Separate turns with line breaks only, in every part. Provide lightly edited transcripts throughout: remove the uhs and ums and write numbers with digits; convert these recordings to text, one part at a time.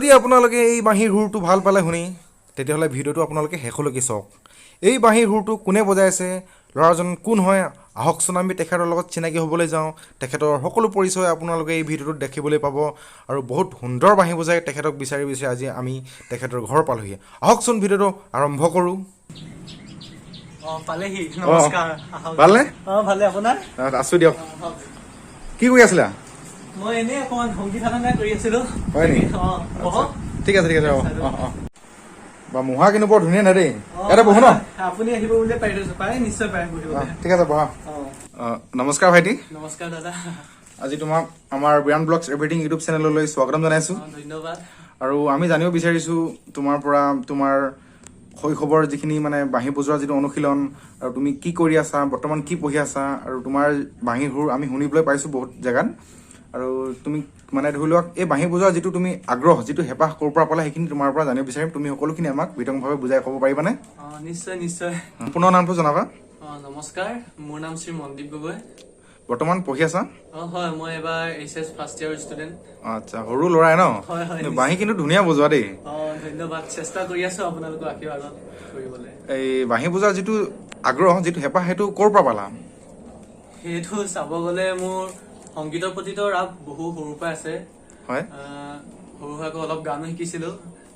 যদি আপোনালোকে এই বাঁহীৰ সুৰটো ভাল পালে শুনি তেতিয়াহ'লে ভিডিঅ'টো আপোনালোকে শেষলৈকে চাওক। এই বাঁহীৰ সুৰটো কোনে বজাইছে, ল'ৰাজন কোন হয়, আহকচোন আমি তেখেতৰ লগত চিনাকি হ'বলৈ যাওঁ। তেখেতৰ সকলো পৰিচয় আপোনালোকে এই ভিডিঅ'টোত দেখিবলৈ পাব আৰু বহুত সুন্দৰ বাঁহী বজাই তেখেতক বিচাৰি বিচাৰি আজি আমি তেখেতৰ ঘৰ পালোহি। আহকচোন ভিডিঅ'টো আৰম্ভ কৰোঁ।
পালেহি। নমস্কাৰ।
ভালনে?
ভালে, আপোনাৰ?
আছোঁ দিয়ক। কি কৰি আছিলা?
মই এনেই অকণমান সংগীত সাধনা কৰি আছিলো।
হয় নেকি? ঠিক আছে ঠিক আছে। বা মুহা কিন্তু বৰ ধুনীয়া নাই দেই। ইয়াতে বহো ন?
আপুনি আহিব বুলিয়ে পাৰে, নিশ্চয় পাৰে বহিবলৈ।
ঠিক আছে বহা। নমস্কাৰ ভাইটি।
নমস্কাৰ দাদা।
আজি তোমাক আমাৰ বিৰাণ ব্লগছ এভৰিথিং ইউটিউব চেনেললৈ স্বাগতম জনাইছোঁ।
ধন্যবাদ।
আৰু আমি জানিব বিচাৰিছোঁ তোমাৰ পৰা তোমাৰ শৈশৱৰ যিখিনি মানে বাঁহী বজোৱাৰ যিটো অনুশীলন, আৰু তুমি কি কৰি আছা, বৰ্তমান কি পঢ়ি আছা, আৰু তোমাৰ বাঁহীৰ সুৰ আমি শুনিবলৈ পাইছোঁ বহুত জেগাত। আৰু তুমি মানে ধৰি লওক এই বাঁহী বজোৱাৰ যিটো তুমি আগ্ৰহ, যিটো হেঁপাহ ক'ৰ পৰা পালা, সেইখিনি তোমাৰ পৰা জানিব বিচাৰিম। তুমি সকলোখিনি আমাক বিতংভাৱে বুজাই ক'ব পাৰিবানে?
নিশ্চয় নিশ্চয়।
সম্পূৰ্ণ নামটো জনাবা।
নমস্কাৰ, মোৰ নাম শ্ৰী মনদীপ গগৈ।
বৰ্তমান পঢ়ি আছা?
হয়, মই এবাৰ HS ফাৰ্ষ্ট ইয়াৰ ষ্টুডেণ্ট।
আচ্ছা, সৰু ল'ৰাই ন?
হয়।
বাঁহী কিন্তু ধুনীয়া বজোৱা দেই।
ধন্যবাদ। চেষ্টা কৰি আছো আপোনালোকৰ আশীৰ্বাদত কৰিবলৈ।
এই বাঁহী বজোৱাৰ যিটো আগ্ৰহ, যিটো হেঁপাহ, সেইটো ক'ৰ পৰা পালা?
সেইটো চাব গ'লে মোৰ সংগীতৰ প্ৰতিতো ৰাপ বহু সৰুৰ পৰা আছে।
হয়।
সৰু সুৰাকৈ অলপ গানো শিকিছিলো।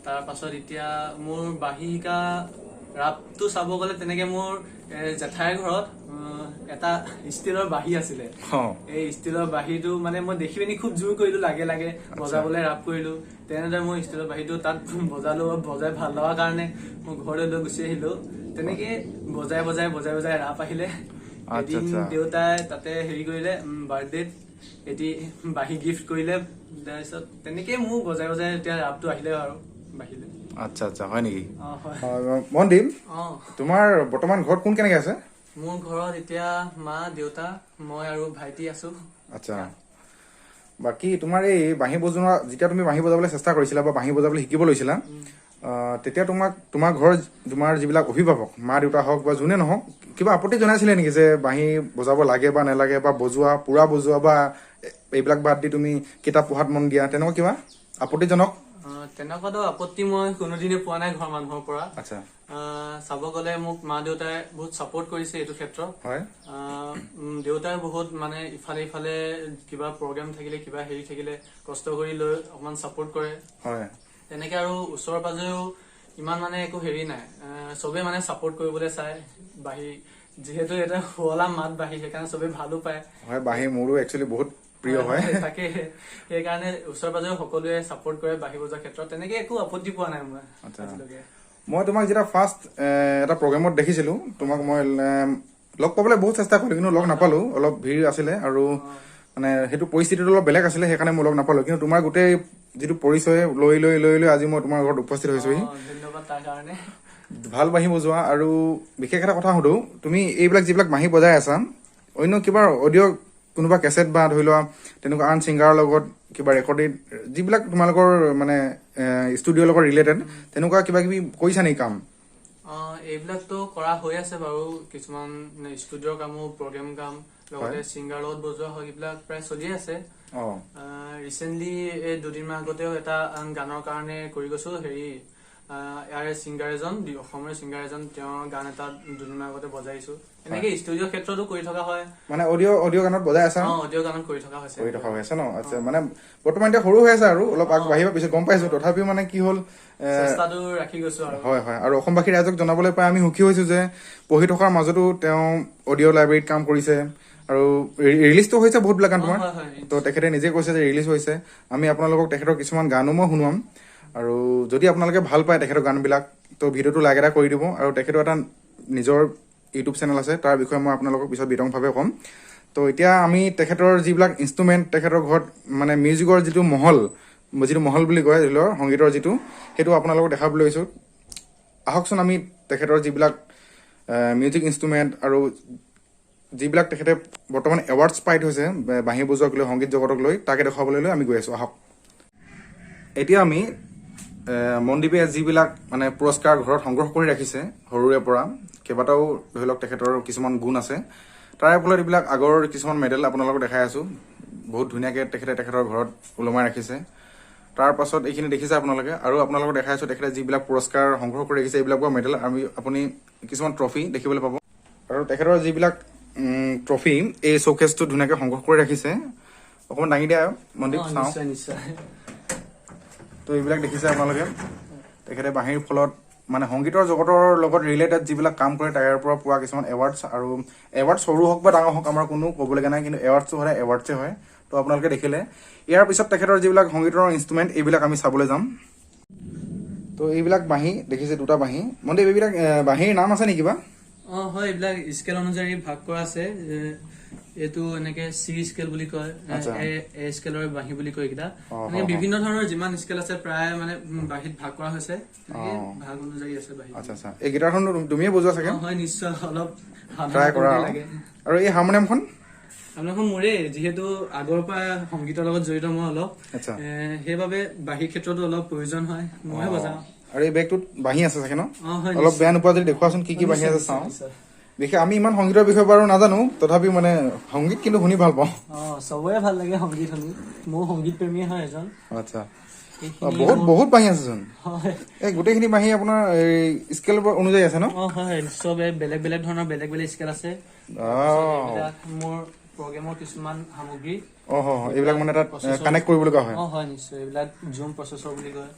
তাৰ পাছত এতিয়া মোৰ বাঁহী শিকা ৰাপটো চাব গ'লে তেনেকে মোৰ জেঠাইৰ ঘৰত এটা ষ্টিলৰ বাঁহী আছিলে। এই ষ্টিলৰ বাঁহীটো মানে মই দেখি পিনি খুব জোৰ কৰিলো, লাগে লাগে বজাবলৈ ৰাপ কৰিলো। তেনেদৰে মই ষ্টিলৰ বাঁহীটো তাত বজালো। বজাই ভাল লগাৰ কাৰণে মই ঘৰলৈ লৈ গুচি আহিলো। তেনেকে বজাই বজাই ৰাপ আহিলে। এদিন দেউতাই তাতে হেৰি কৰিলে, বাৰ্থডেত এটি বাঁহী গিফ্ট কৰিলে। তাৰপিছত তেনেকে মোৰ বজাই এতিয়া ৰাপটো আহিলে আৰু বাঢ়িলে।
আচ্ছা, হয় নেকি?
হয়।
মনদীপ, তোমাৰ বৰ্তমান ঘৰত কোন কেনেকে আছে?
মোৰ ঘৰত এতিয়া মা, দেউতা, মই আৰু ভাইটি আছো।
আচ্ছা, বাকী তোমাৰ এই বাঁহী বজোৱা, যেতিয়া তুমি বাঁহী বজাবলৈ চেষ্টা কৰিছিলা বা বাঁহী বজাবলৈ শিকিব লৈছিলা, তেতিয়া তোমাৰ ঘৰৰ তোমাৰ যিবিলাক অভিভাৱক, মা দেউতা হওক বা যোনে নহওক, কিবা আপত্তি জনাইছিলে নেকি যে বাঁহী বজাব লাগে বা নালাগে, বা পুৰা বজোৱা, বা এইবিলাক বাদ দি তুমি কিতাপ পঢ়াত মন দিয়া, তেনেকুৱা কিবা আপত্তিজনক?
তেনেকুৱাতো আপত্তি মই কোনোদিনে পোৱা নাই ঘৰৰ মানুহৰ পৰা।
আচ্ছা।
চাব গ'লে মোক মা দেউতাই বহুত চাপোৰ্ট কৰিছে এইটো ক্ষেত্ৰত।
হয়।
দেউতাই বহুত মানে ইফালে কিবা প্ৰগ্ৰেম থাকিলে, কিবা হেৰি থাকিলে কষ্ট কৰি লৈ অকমান চাপোৰ্ট কৰে।
হয়।
তেনেকে আৰু ওচৰৰ পাজৰেও ইমান মানে একো হেৰি নাই, চবে মানে চাপোৰ্ট কৰিবলৈ চায়। বাঁহী যিহেতু এটা শুৱলা মাত বাঁহী, সেইকাৰণে চবে ভালো পায়।
হয়, বাঁহী মোৰো একচুৱেলি বহুত প্ৰিয় হয়।
তাকে সেইকাৰণে ওচৰে পাজৰে সকলোৱে চাপোৰ্ট কৰে বাঁহী বজোৱাৰ ক্ষেত্ৰত। তেনেকে একো আপত্তি পোৱা নাই মই আজিলৈকে।
মই তোমাক যেতিয়া ফাৰ্ষ্ট এটা প্ৰগ্ৰেমত দেখিছিলো, তোমাক মই লগ পাবলৈ বহুত চেষ্টা কৰিলো, কিন্তু লগ নাপালো। অলপ ভিৰ আছিলে আৰু মানে সেইটো পৰিস্থিতিটো অলপ বেলেগ আছিলে, সেইকাৰণে মই লগ নাপালো। কিন্তু তোমাৰ গোটেই যিটো পৰিচয় লৈ আজি মই তোমাৰ ঘৰত উপস্থিত হৈছোহি।
ধন্যবাদ তাৰ কাৰণে।
ভাল বাঁহী বজোৱা। আৰু বিশেষ এটা কথা সুধো, তুমি এইবিলাক যিবিলাক বাঁহী বজাই আছা, অন্য কিবা অডিঅ' কোনোবা কেছেট বা ধৰি লোৱা তেনেকুৱা আন ছিংগাৰৰ লগত কিবা ৰেকৰ্ডিং, যিবিলাক তোমালোকৰ মানে ষ্টুডিঅ'ৰ লগত ৰিলেটেড, তেনেকুৱা কিবা কিবি কৰিছা নেকি কাম?
এইবিলাকতো কৰা হৈ আছে বাৰু। কিছুমান ষ্টুডিঅ'ৰ কামো, প্ৰগ্ৰেম কাম, লগতে ছিংগাৰ লগত বজোৱা হয়, এইবিলাক প্ৰায় চলিয়ে আছে। ৰিচেণ্টলি এই দুদিনমান আগতেও এটা গানৰ কাৰণে কৰি গৈছো। ইয়াৰে ছিংগাৰ এজন, অসমীয়া ছিংগাৰ এজন, তেওঁৰ গান এটা দুদিনমান আগতে বজাইছো। এনেকে ষ্টুডিঅ' ক্ষেত্ৰতো কৰি থকা হয়। মানে
অডিঅ' গানত বজাই আছা?
অডিঅ' গানত কৰি থকা হৈছে
ন? আচ্ছা, মানে বৰ্তমান এতিয়া সৰু হৈ আছে আৰু অলপ আগবাঢ়িব পিছত গম পাইছো। তথাপিও মানে কি হ'ল,
চেষ্টাটো ৰাখি গৈছো আৰু।
হয়। আৰু অসমবাসী ৰাইজক জনাবলৈ পাই আমি সুখী হৈছো যে পঢ়ি থকাৰ মাজতো তেওঁ অডিঅ' লাইব্ৰেৰীত কাম কৰিছে, আৰু ৰিলিজটো হৈছে বহুতবিলাক গান তোমাৰ। তো তেখেতে নিজে কৈছে যে ৰিলিজ হৈছে। আমি আপোনালোকক তেখেতৰ কিছুমান গানো মই শুনোৱাম, আৰু যদি আপোনালোকে ভাল পায় তেখেতৰ গানবিলাক, তো ভিডিঅ'টো লাইক এটা কৰি দিব। আৰু তেখেতৰ এটা নিজৰ ইউটিউব চেনেল আছে, তাৰ বিষয়ে মই আপোনালোকক পিছত বিতংভাৱে ক'ম। তো এতিয়া আমি তেখেতৰ যিবিলাক ইনষ্ট্ৰুমেণ্ট, তেখেতৰ ঘৰত মানে মিউজিকৰ যিটো মহল বুলি কয়, ধৰি লওক সংগীতৰ যিটো, সেইটো আপোনালোকক দেখাবলৈ লৈছোঁ। আহকচোন আমি তেখেতৰ যিবিলাক মিউজিক ইনষ্ট্ৰুমেণ্ট আৰু যিবিলাক তেখেতে বৰ্তমান এৱাৰ্ডছ পাই থৈছে বাঁহী বজোৱাক লৈ, সংগীত জগতক লৈ, তাকে দেখুৱাবলৈ লৈ আমি গৈ আছোঁ। আহক। এতিয়া আমি মনদীপে যিবিলাক মানে পুৰস্কাৰ ঘৰত সংগ্ৰহ কৰি ৰাখিছে সৰুৰে পৰা, কেইবাটাও ধৰি লওক তেখেতৰ কিছুমান গুণ আছে, তাৰে ফলত এইবিলাক আগৰ কিছুমান মেডেল আপোনালোকক দেখাই আছোঁ। বহুত ধুনীয়াকৈ তেখেতৰ ঘৰত ওলমাই ৰাখিছে। তাৰ পাছত এইখিনি দেখিছে আপোনালোকে আৰু আপোনালোকক দেখাই আছো তেখেতে যিবিলাক পুৰস্কাৰ সংগ্ৰহ কৰি ৰাখিছে এইবিলাক মেডেল আপুনি কিছুমান ট্ৰফি দেখিবলৈ পাব আৰু তেখেতৰ যিবিলাক ট্ৰফি এই শ্ব'কেছটো ধুনীয়াকৈ সংগ্ৰহ কৰি ৰাখিছে অকণমান দাঙি দিয়া মনদীপ চাওঁ
নিশ্চয় নিশ্চয়
তো এইবিলাক দেখিছে আপোনালোকে তেখেতে বাঁহীৰ ফলত মানে সংগীতৰ জগতৰ লগত ৰিলেটেড যিবিলাক কাম কৰে তাৰ পৰা পোৱা কিছুমান এৱাৰ্ডছ আৰু এৱাৰ্ড সৰু হওক বা ডাঙৰ হওক আমাৰ কোনো ক'বলগীয়া নাই কিন্তু এৱাৰ্ডছটো সদায় এৱাৰ্ডছে হয় তো আপোনালোকে দেখিলে ইয়াৰ পিছত তেখেতৰ যিবিলাক সংগীতৰ ইনষ্ট্ৰুমেণ্ট এইবিলাক আমি চাবলৈ যাম তো এইবিলাক বাঁহী দেখিছে দুটা বাঁহী মনদীপ এইবিলাক বাঁহীৰ নাম আছে নেকি বা
হয় এইবিলাক স্কেল অনুযায়ী ভাগ কৰা আছে এইটো এনেকে চি স্কেল বুলি কয় এ স্কেলৰ বাঁহী বুলি কয় এইকেইটা এনেকে বিভিন্ন ধৰণৰ যিমান স্কেল আছে প্ৰায় মানে বাঁহীত ভাগ কৰা হৈছে ভাগ অনুযায়ী আছে বাঁহী
আচ্ছা এই গিটাৰখন তুমিয়ে বজোৱা চাগে
হয় নিশ্চয় অলপ
ট্ৰাই কৰা
লাগে
আৰু এই হাৰমনিয়ামখন
আপোনালোকৰ মোৰে যিহেতু আগৰ পৰা সংগীতৰ লগত জড়িত মই অলপ
আচ্ছা
সেইবাবে বাঁহী ক্ষেত্ৰতো অলপ প্ৰয়োজন হয় ময়ে বজাওঁ
আৰু এই বেগটোত বাঁহী আছে চাগে ন
হয়
অলপ বেয়া নোপোৱা যদি দেখুৱাচোন কি বাঁহী আছে চাওঁ বিশেষ আমি ইমান সংগীতৰ বিষয়ে বাৰু নাজানো তথাপিও মানে সংগীত কিন্তু শুনি ভাল পাওঁ
চবৰে ভাল লাগে সংগীত শুনি মোৰ সংগীত প্ৰেমী হয় এজন
আচ্ছা বহুত বাঁহী আছে চোন এই গোটেইখিনি বাঁহী আপোনাৰ স্কেল অনুযায়ী আছে ন
হয় চবে বেলেগ বেলেগ ধৰণৰ বেলেগ বেলেগ স্কেল আছে মোৰ প্ৰগ্ৰেমৰ কিছুমান সামগ্ৰী
এইবিলাক মানে তাত কানেক্ট কৰিবলগা হয়
হয় নিশ্চয় এইবিলাক জুম প্ৰচেছৰ বুলি কয়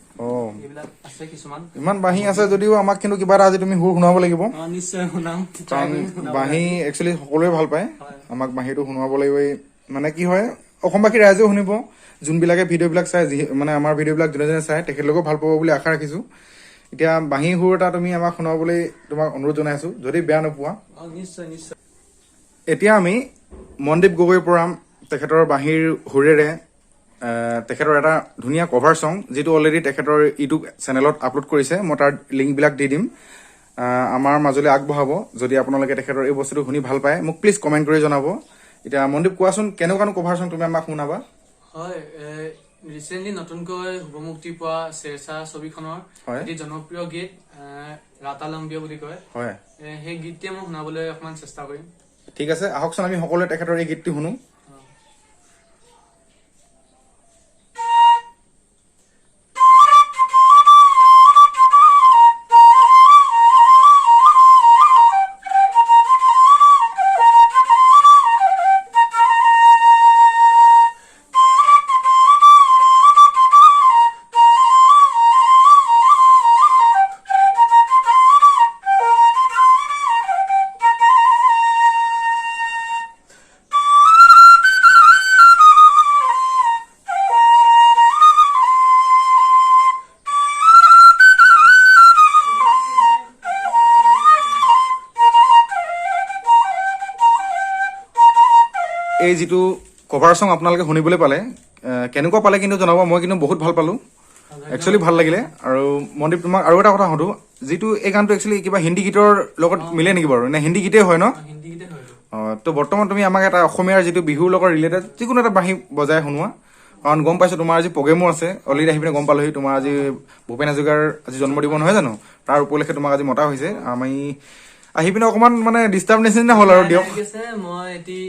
এইবিলাক আছে কিছুমান
ইমান বাঁহী আছে যদিও আমাক কিন্তু কিবা এটা আজি তুমি সুৰ শুনাব লাগিব
নিশ্চয় শুনাম
কাৰণ বাঁহী একচুৱেলি সকলোৱে ভাল পায় আমাক বাঁহীটো শুনাব লাগিব মানে কি হয় অসমবাসী ৰাইজেও শুনিব যোনবিলাকে ভিডিঅ'বিলাক চাই মানে আমাৰ ভিডিঅ'বিলাক যোনে যোনে চাই তেখেতলোকেও ভাল পাব বুলি আশা ৰাখিছো এতিয়া বাঁহী সুৰ এটা তুমি আমাক শুনাবলৈ তোমাক অনুৰোধ জনাইছো যদি বেয়া নোপোৱা
নিশ্চয় নিশ্চয়
এতিয়া আমি মনদীপ গগৈৰ পৰা তেখেতৰ বাঁহীৰ সুৰেৰে তেখেতৰ এটা ধুনীয়া কভাৰ চং যিটো অলৰেডি তেখেতৰ ইউটিউব চেনেলত আপলোড কৰিছে মই তাৰ লিংকবিলাক দি দিম আমাৰ মাজলৈ আগবঢ়াব যদি আপোনালোকে তেখেতৰ এই বস্তুটো শুনি ভাল পায় মোক প্লিজ কমেণ্ট কৰি জনাব এতিয়া মনদীপ কোৱাচোন কেনেকুৱানো কভাৰ চং তুমি আমাক শুনাবা
হয় ৰিচেণ্টলি নতুনকৈ শুভমুক্তি পোৱা শ্বেৰশ্বাহ ছবিখনৰ এটি জনপ্ৰিয় গীত ৰাতা লম্বিয়া বুলি কয়
হয়
সেই গীতটোৱে মই শুনাবলৈ অকণমান চেষ্টা কৰিম
ঠিক আছে আহকচোন আমি সকলোৱে তেখেতৰ এই গীতটি শুনো এই যিটো কভাৰ চং আপোনালোকে শুনিবলৈ পালে কেনেকুৱা পালে কিন্তু জনাব মই কিন্তু বহুত ভাল পালো একচুৱেলি ভাল লাগিলে আৰু মনদীপ তোমাক আৰু এটা কথা সুধো যিটো এই গানটো একচুৱেলি কিবা হিন্দী গীতৰ লগত মিলে নেকি বাৰু নে হিন্দী গীতেই হয় ন তো বৰ্তমান তুমি আমাক এটা অসমীয়াৰ যিটো বিহুৰ লগত ৰিলেটেড যিকোনো এটা বাঁহী বজাই শুনোৱা কাৰণ গম পাইছো তোমাৰ আজি প্ৰগ্ৰেমো আছে অলৰেডি আহি পিনে গম পালোহি তোমাৰ আজি ভূপেন হাজৰিকাৰ আজি জন্মদিন নহয় জানো তাৰ উপলক্ষে তোমাক আজি মতা হৈছে আমি আহি পিনে অকমান মানে ডিষ্টাৰ্ব নিচিনা হ'ল আৰু দিয়ক
মই এটি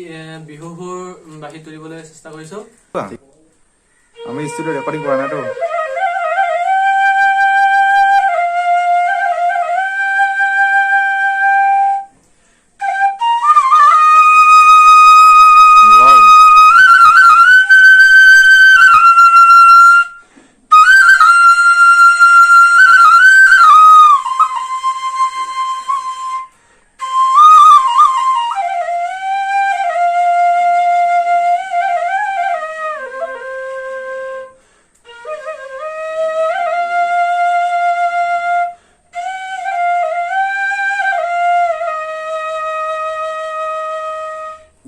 বিহু সুৰ বাঁহী তুলিবলৈ চেষ্টা কৰিছো
আমি ষ্টুডিঅ ৰেকৰ্ডিং কৰা নাইতো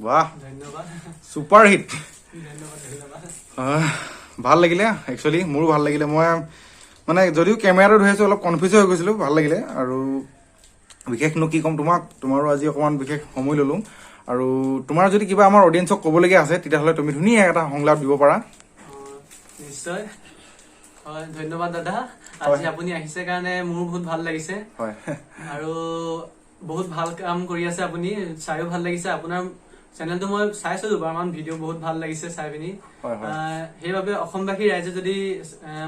বাহ ছুপাৰ হিট ভাল লাগিলে একচুৱেলি মোৰো ভাল লাগিলে মই মানে যদিও কেমেৰাটো ধৰি আছো অলপ কনফিউজ হৈ গৈছিলো ভাল লাগিলে আৰু বিশেষনো কি ক'ম তোমাক তোমাৰো আজি অকণমান বিশেষ সময় ল'লো আৰু তোমাৰ যদি কিবা আমাৰ অডিয়েঞ্চক ক'বলগীয়া আছে তেতিয়াহ'লে তুমি ধুনীয়া এটা সংলাপ দিব পাৰা
নিশ্চয় হয় ধন্যবাদ দাদা আজি আপুনি আহিছে কাৰণে মোৰ বহুত ভাল লাগিছে
হয়
আৰু বহুত ভাল কাম কৰি আছে আপুনি চাইও ভাল লাগিছে আপোনাৰ চেনেলটো মই চাইছো দুবাৰমান, ভিডিঅ' বহুত ভাল লাগিছে চাই পিনি।
হয়, হয়।
সেইবাবে অসমবাসী ৰাইজে যদি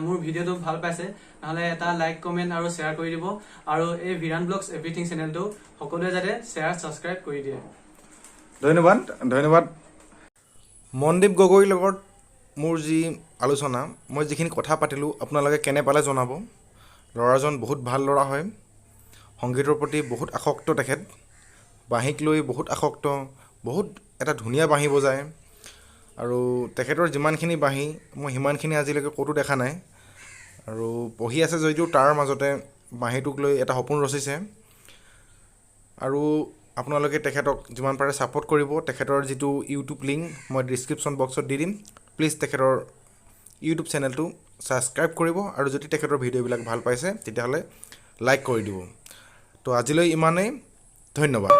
মোৰ ভিডিঅ'টো ভাল পাইছে নহ'লে এটা লাইক কমেণ্ট আৰু শ্বেয়াৰ কৰি দিব, আৰু এই ভিৰান ব্লগছ এভৰিথিং চেনেলটো সকলোৱে যাতে শ্বেয়াৰ ছাবস্ক্ৰাইব কৰি দিয়ে।
ধন্যবাদ, ধন্যবাদ। মনদীপ গগৈৰ লগত মোৰ যি আলোচনা, মই যিখিনি কথা পাতিলোঁ আপোনালোকে কেনে পালে জনাব। ল'ৰাজন বহুত ভাল ল'ৰা হয়, সংগীতৰ প্ৰতি বহুত আসক্ত তেখেত, বাঁহীক লৈ বহুত আসক্ত, বহুত এটা ধুনীয়া বাঁহী বজায়, আৰু তেখেতৰ যিমানখিনি বাঁহী মই সিমানখিনি আজিলৈকে ক'তো দেখা নাই। আৰু পঢ়ি আছে যদিও তাৰ মাজতে বাঁহীটোক লৈ এটা সপোন ৰচিছে। আৰু আপোনালোকে তেখেতক যিমান পাৰে ছাপোৰ্ট কৰিব। তেখেতৰ যিটো ইউটিউব লিংক মই ডিছক্ৰিপশ্যন বক্সত দি দিম, প্লিজ তেখেতৰ ইউটিউব চেনেলটো ছাবস্ক্ৰাইব কৰিব, আৰু যদি তেখেতৰ ভিডিঅ'বিলাক ভাল পাইছে তেতিয়াহ'লে লাইক কৰি দিব। তো আজিলৈ ইমানেই, ধন্যবাদ।